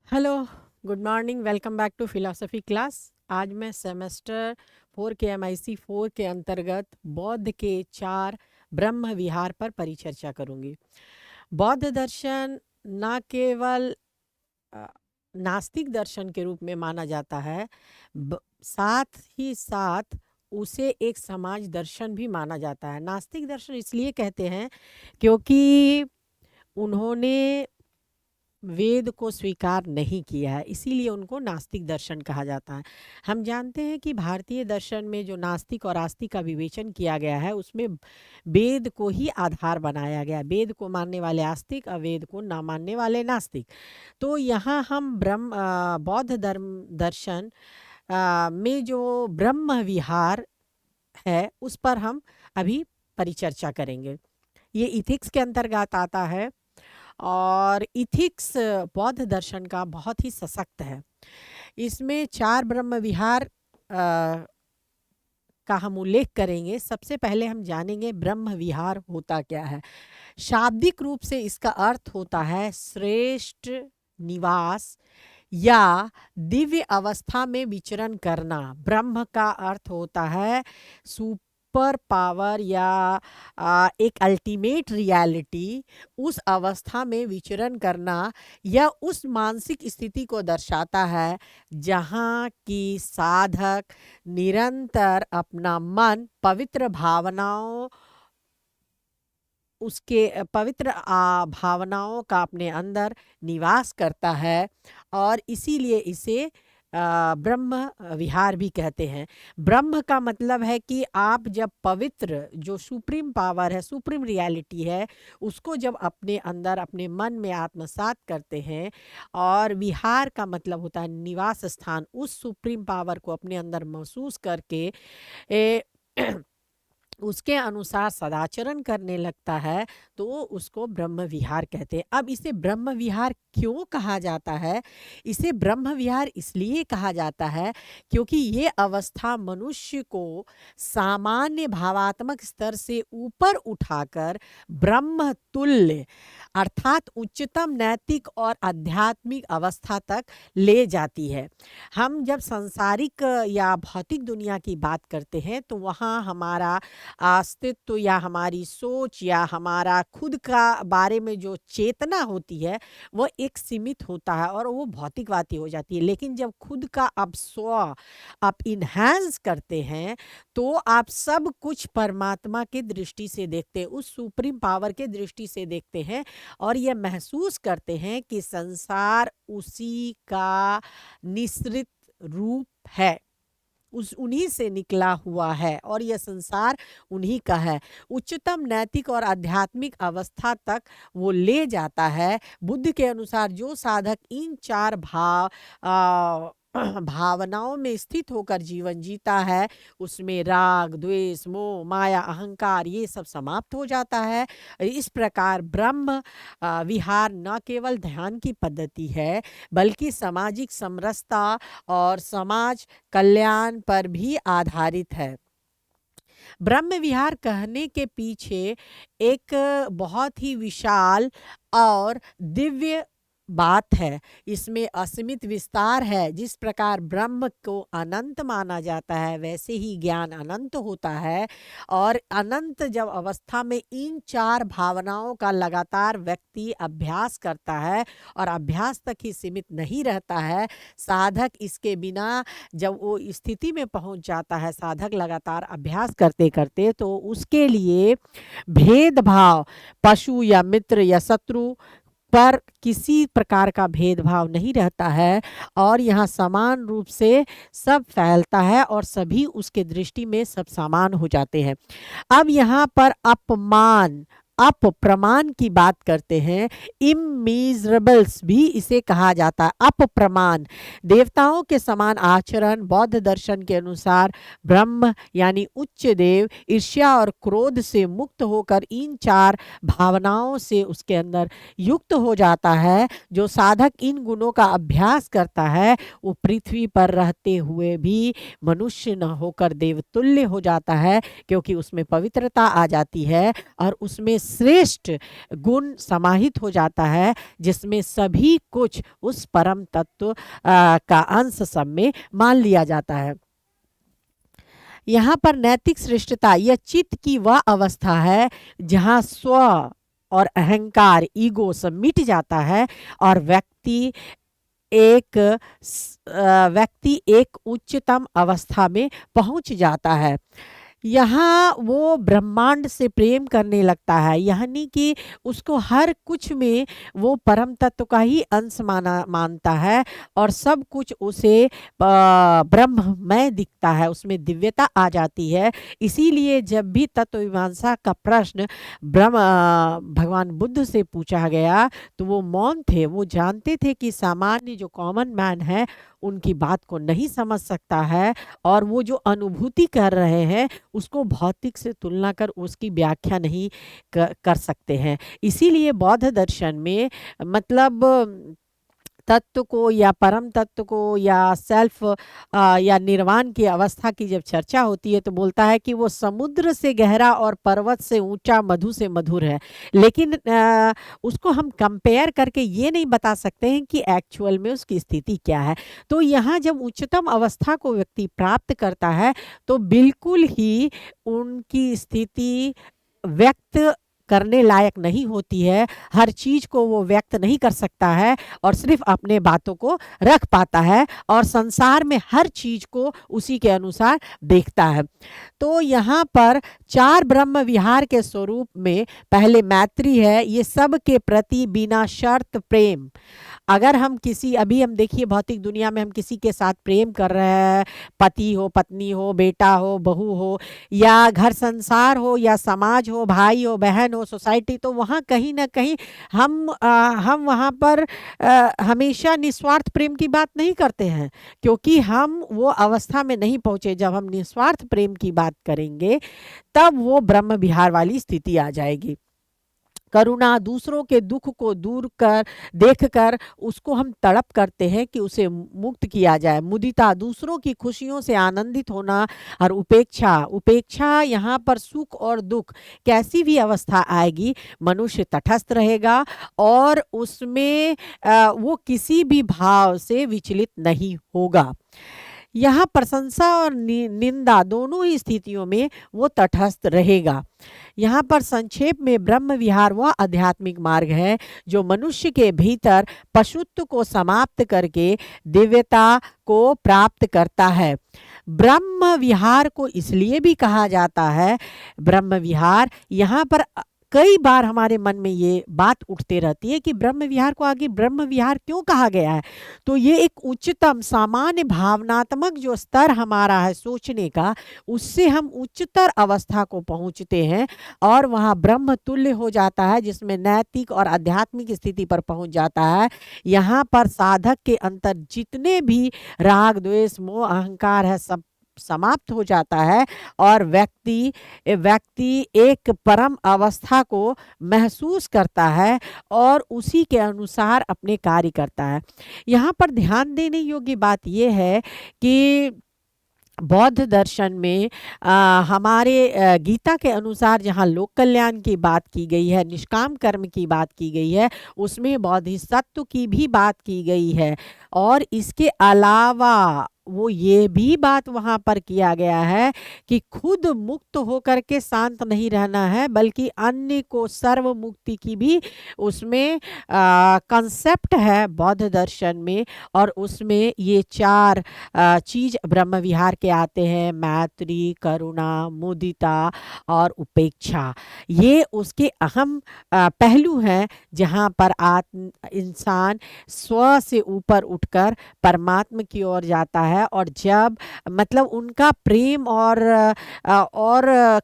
Hello, good morning, welcome back to philosophy class. आज मैं semester 4 के MIC 4 के अंतर्गत बौद्ध के 4 ब्रह्म विहार पर परिचर्चा करूंगी। बौद्ध दर्शन न केवल अ, नास्तिक दर्शन के रूप में माना जाता है, साथ ही साथ उसे एक समाज दर्शन भी माना जाता है। नास्तिक दर्शन इसलिए कहते हैं क्योंकि उन्होंने वेद को स्वीकार नहीं किया है, इसीलिए उनको नास्तिक दर्शन कहा जाता है। हम जानते हैं कि भारतीय दर्शन में जो नास्तिक और आस्तिक का विवेचन किया गया है, उसमें वेद को ही आधार बनाया गया। वेद को मानने वाले आस्तिक और वेद को ना मानने वाले नास्तिक। तो यहाँ हम बौद्ध दर्शन में जो ब्रह्म विहार है, उस पर हम अभी परिचर्चा करेंगे। ये इथिक्स के अंतर्गत आता है और इथिक्स बौद्ध दर्शन का बहुत ही सशक्त है। इसमें 4 ब्रह्म विहार का हम उल्लेख करेंगे। सबसे पहले हम जानेंगे ब्रह्म विहार होता क्या है। शाब्दिक रूप से इसका अर्थ होता है श्रेष्ठ निवास या दिव्य अवस्था में विचरण करना। ब्रह्म का अर्थ होता है सुपर पावर या एक अल्टीमेट रियलिटी। उस अवस्था में विचरण करना यह उस मानसिक स्थिति को दर्शाता है जहाँ की साधक निरंतर अपना मन पवित्र भावनाओं का अपने अंदर निवास करता है, और इसीलिए इसे ब्रह्म विहार भी कहते हैं। ब्रह्म का मतलब है कि आप जब पवित्र जो सुप्रीम पावर है, सुप्रीम रियलिटी है, उसको जब अपने अंदर अपने मन में आत्मसात करते हैं। और विहार का मतलब होता है निवास स्थान। उस सुप्रीम पावर को अपने अंदर महसूस करके ए, उसके अनुसार सदाचरण करने लगता है, तो उसको ब्रह्म विहार कहते हैं। अब इसे ब्रह्म विहार क्यों कहा जाता है? इसे ब्रह्म विहार इसलिए कहा जाता है क्योंकि ये अवस्था मनुष्य को सामान्य भावात्मक स्तर से ऊपर उठाकर ब्रह्म तुल्य अर्थात उच्चतम नैतिक और आध्यात्मिक अवस्था तक ले जाती है। हम जब सांसारिक या भौतिक दुनिया की बात करते हैं, तो वहाँ हमारा अस्तित्व या हमारी सोच या हमारा खुद का बारे में जो चेतना होती है, वह एक सीमित होता है और वो भौतिकवादी हो जाती है। लेकिन जब खुद का आप आप इन्हांस करते हैं, तो आप सब कुछ परमात्मा की दृष्टि से देखते हैं, उस सुप्रीम पावर के दृष्टि से देखते हैं, और यह महसूस करते हैं कि संसार उसी का निश्रित रूप है, उन्हीं से निकला हुआ है, और यह संसार उन्हीं का है। उच्चतम नैतिक और आध्यात्मिक अवस्था तक वो ले जाता है। बुद्ध के अनुसार जो साधक इन 4 भावनाओं में स्थित होकर जीवन जीता है, उसमें राग, द्वेष, मोह, माया, अहंकार ये सब समाप्त हो जाता है। इस प्रकार ब्रह्म विहार न केवल ध्यान की पद्धति है, बल्कि सामाजिक समरसता और समाज कल्याण पर भी आधारित है। ब्रह्म विहार कहने के पीछे एक बहुत ही विशाल और दिव्य बात है। इसमें असीमित विस्तार है। जिस प्रकार ब्रह्म को अनंत माना जाता है, वैसे ही ज्ञान अनंत होता है। और अनंत जब अवस्था में इन 4 भावनाओं का लगातार व्यक्ति अभ्यास करता है, और अभ्यास तक ही सीमित नहीं रहता है, साधक इसके बिना जब वो स्थिति में पहुंच जाता है, साधक लगातार अभ्यास करते करते, तो उसके लिए भेदभाव, पशु या मित्र या शत्रु पर किसी प्रकार का भेदभाव नहीं रहता है, और यहाँ समान रूप से सब फैलता है और सभी उसके दृष्टि में सब समान हो जाते हैं। अब यहाँ पर प्रमाण की बात करते हैं। इमेजरेबल्स भी इसे कहा जाता है। प्रमाण देवताओं के समान आचरण। बौद्ध दर्शन के अनुसार ब्रह्म यानी उच्च देव ईर्ष्या और क्रोध से मुक्त होकर इन 4 भावनाओं से उसके अंदर युक्त हो जाता है। जो साधक इन गुणों का अभ्यास करता है, वो पृथ्वी पर रहते हुए भी मनुष्य न होकर देवतुल्य हो जाता है, क्योंकि उसमें पवित्रता आ जाती है और उसमें श्रेष्ठ गुण समाहित हो जाता है, जिसमें सभी कुछ उस परम तत्व का अंश सब में मान लिया जाता है। यहाँ पर नैतिक श्रेष्ठता यह चित्त की वह अवस्था है जहाँ स्व और अहंकार, ईगो सब मिट जाता है और व्यक्ति एक उच्चतम अवस्था में पहुंच जाता है। यहाँ वो ब्रह्मांड से प्रेम करने लगता है, यानी कि उसको हर कुछ में वो परम तत्व का ही अंश मानता है और सब कुछ उसे ब्रह्ममय दिखता है, उसमें दिव्यता आ जाती है। इसीलिए जब भी तत्वमीमांसा का प्रश्न भगवान बुद्ध से पूछा गया तो वो मौन थे। वो जानते थे कि सामान्य जो कॉमन मैन है उनकी बात को नहीं समझ सकता है और वो जो अनुभूति कर रहे हैं उसको भौतिक से तुलना कर उसकी व्याख्या नहीं कर सकते हैं। इसीलिए बौद्ध दर्शन में मतलब तत्व को या परम तत्व को या सेल्फ या निर्वाण की अवस्था की जब चर्चा होती है तो बोलता है कि वो समुद्र से गहरा और पर्वत से ऊंचा, मधु से मधुर है। लेकिन उसको हम कंपेयर करके ये नहीं बता सकते हैं कि एक्चुअल में उसकी स्थिति क्या है। तो यहाँ जब उच्चतम अवस्था को व्यक्ति प्राप्त करता है तो बिल्कुल ही उनकी स्थिति व्यक्त करने लायक नहीं होती है। हर चीज को वो व्यक्त नहीं कर सकता है और सिर्फ अपने बातों को रख पाता है और संसार में हर चीज को उसी के अनुसार देखता है। तो यहाँ पर चार ब्रह्म विहार के स्वरूप में पहले मैत्री है, ये सब के प्रति बिना शर्त प्रेम। अगर हम किसी अभी हम देखिए भौतिक दुनिया में हम किसी के साथ प्रेम कर रहे हैं, पति हो, पत्नी हो, बेटा हो, बहू हो या घर संसार हो या समाज हो, भाई हो, बहन हो, सोसाइटी, तो वहाँ कहीं ना कहीं हम वहाँ पर हमेशा निस्वार्थ प्रेम की बात नहीं करते हैं, क्योंकि हम वो अवस्था में नहीं पहुंचे। जब हम निस्वार्थ प्रेम की बात करेंगे तब वो ब्रह्म विहार वाली स्थिति आ जाएगी। करुणा, दूसरों के दुख को दूर कर देखकर उसको हम तड़प करते हैं कि उसे मुक्त किया जाए। मुदिता, दूसरों की खुशियों से आनंदित होना। और उपेक्षा, उपेक्षा यहाँ पर सुख और दुख कैसी भी अवस्था आएगी मनुष्य तटस्थ रहेगा और उसमें वो किसी भी भाव से विचलित नहीं होगा। यहाँ प्रशंसा और निंदा दोनों ही स्थितियों में वो तटस्थ रहेगा। यहाँ पर संक्षेप में ब्रह्म विहार वह आध्यात्मिक मार्ग है जो मनुष्य के भीतर पशुत्व को समाप्त करके दिव्यता को प्राप्त करता है। ब्रह्म विहार को इसलिए भी कहा जाता है ब्रह्म विहार, यहाँ पर कई बार हमारे मन में ये बात उठते रहती है कि ब्रह्म विहार को आगे ब्रह्म विहार क्यों कहा गया है। तो ये एक उच्चतम सामान्य भावनात्मक जो स्तर हमारा है सोचने का, उससे हम उच्चतर अवस्था को पहुंचते हैं और वहाँ ब्रह्म तुल्य हो जाता है, जिसमें नैतिक और आध्यात्मिक स्थिति पर पहुंच जाता है। यहाँ पर साधक के अंतर जितने भी राग, द्वेष, मोह, अहंकार है सब समाप्त हो जाता है और व्यक्ति एक परम अवस्था को महसूस करता है और उसी के अनुसार अपने कार्य करता है। यहाँ पर ध्यान देने योग्य बात यह है कि बौद्ध दर्शन में हमारे गीता के अनुसार जहाँ लोक कल्याण की बात की गई है, निष्काम कर्म की बात की गई है, उसमें बोधिसत्व की भी बात की गई है। और इसके अलावा वो ये भी बात वहाँ पर किया गया है कि खुद मुक्त होकर के शांत नहीं रहना है, बल्कि अन्य को सर्व मुक्ति की भी उसमें कंसेप्ट है बौद्ध दर्शन में। और उसमें ये चार चीज ब्रह्म विहार के आते हैं, मैत्री, करुणा, मुदिता और उपेक्षा। ये उसके अहम पहलू हैं जहाँ पर इंसान स्व से ऊपर उठकर परमात्मा की ओर जाता है। और जब मतलब उनका प्रेम और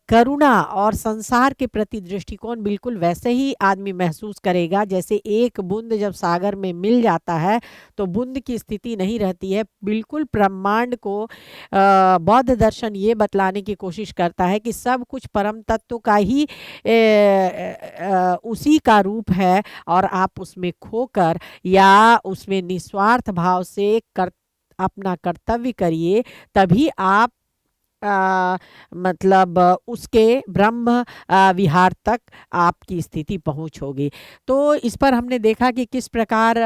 करुणा और संसार के प्रति दृष्टिकोण बिल्कुल वैसे ही आदमी महसूस करेगा जैसे एक बूंद जब सागर में मिल जाता है तो बूंद की स्थिति नहीं रहती है। बिल्कुल ब्रह्मांड को बौद्ध दर्शन ये बतलाने की कोशिश करता है कि सब कुछ परम तत्व का ही उसी का रूप है और आप उसमें खोकर या उसमें निस्वार्थ भाव से अपना कर्तव्य करिए, तभी आप मतलब उसके ब्रह्म विहार तक आपकी स्थिति पहुँच होगी। तो इस पर हमने देखा कि किस प्रकार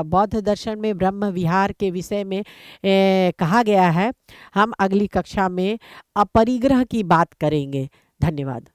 बौद्ध दर्शन में ब्रह्म विहार के विषय में कहा गया है। हम अगली कक्षा में अपरिग्रह की बात करेंगे। धन्यवाद।